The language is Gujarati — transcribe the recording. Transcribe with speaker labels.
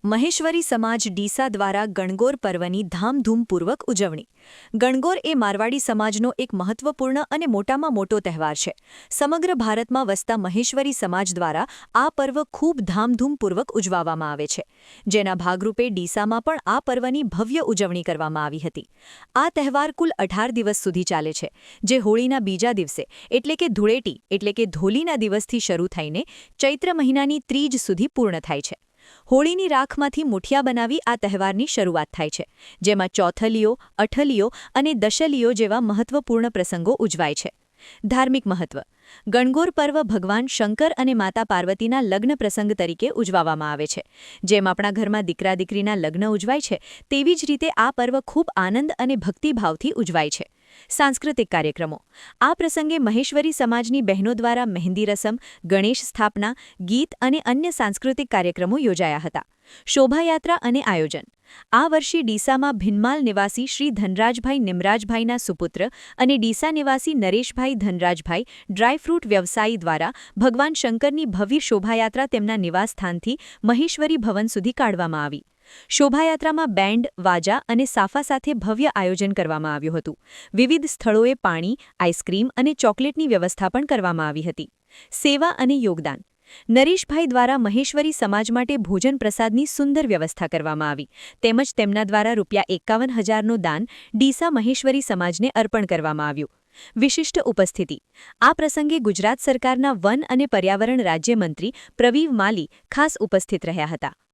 Speaker 1: મહેશ્વરી સમાજ ડીસા દ્વારા ગણગોર પર્વની ધામધૂમપૂર્વક ઉજવણી. ગણગોર એ મારવાડી સમાજનો એક મહત્વપૂર્ણ અને મોટામાં મોટો તહેવાર છે. સમગ્ર ભારતમાં વસતા મહેશ્વરી સમાજ દ્વારા આ પર્વ ખૂબ ધામધૂમપૂર્વક ઉજવવામાં આવે છે. જેના ભાગરૂપે ડીસામાં પણ આ પર્વની ભવ્ય ઉજવણી કરવામાં આવી હતી. આ તહેવાર કુલ 18 દિવસ સુધી ચાલે છે, જે હોળીના બીજા દિવસે એટલે કે ધૂળેટી એટલે કે ધોલીના દિવસથી શરૂ થઈને ચૈત્ર મહિનાની ત્રીજ સુધી પૂર્ણ થાય છે. હોળીની રાખમાંથી મુઠિયા બનાવી આ તહેવારની શરૂઆત થાય છે, જેમાં ચોથલીઓ, અઠલીઓ અને દશલીઓ જેવા મહત્વપૂર્ણ પ્રસંગો ઉજવાય છે. ધાર્મિક મહત્વ. ગણગોર પર્વ ભગવાન શંકર અને માતા પાર્વતીના લગ્ન પ્રસંગ તરીકે ઉજવવામાં આવે છે. જેમ આપણા ઘરમાં દીકરા-દીકરીના લગ્ન ઉજવાય છે, તેવી જ રીતે આ પર્વ ખૂબ આનંદ અને ભક્તિભાવથી ઉજવાય છે. સાંસ્કૃતિક કાર્યક્રમો. આ પ્રસંગે મહેશ્વરી સમાજની બહેનો દ્વારા મહેંદી રસમ, ગણેશ સ્થાપના, ગીત અને અન્ય સાંસ્કૃતિક કાર્યક્રમો યોજાયા હતા. શોભાયાત્રા અને આયોજન. આ વર્ષે ડીસામાં ભીનમાલ નિવાસી શ્રી ધનરાજભાઈ નિમરાજભાઈના સુપુત્ર અને ડીસા નિવાસી નરેશભાઈ ધનરાજભાઈ ડ્રાયફ્રૂટ વ્યવસાયી દ્વારા ભગવાન શંકરની ભવ્ય શોભાયાત્રા તેમના નિવાસસ્થાનથી મહેશ્વરી ભવન સુધી કાઢવામાં આવી. શોભાયાત્રામાં બેન્ડ, વાજા અને સાફા સાથે ભવ્ય આયોજન કરવામાં આવ્યું હતું. વિવિધ સ્થળોએ પાણી, આઈસ્ક્રીમ અને ચોકલેટની વ્યવસ્થા પણ કરવામાં આવી હતી. સેવા અને યોગદાન. નરેશભાઈ દ્વારા મહેશ્વરી સમાજ માટે ભોજન પ્રસાદની સુંદર વ્યવસ્થા કરવામાં આવી, તેમજ તેમના દ્વારા ₹51,000નું દાન ડીસા મહેશ્વરી સમાજને અર્પણ કરવામાં આવ્યું. વિશિષ્ટ ઉપસ્થિતિ. આ પ્રસંગે ગુજરાત સરકારના વન અને પર્યાવરણ રાજ્યમંત્રી પ્રવીવ માલી ખાસ ઉપસ્થિત રહ્યા હતા.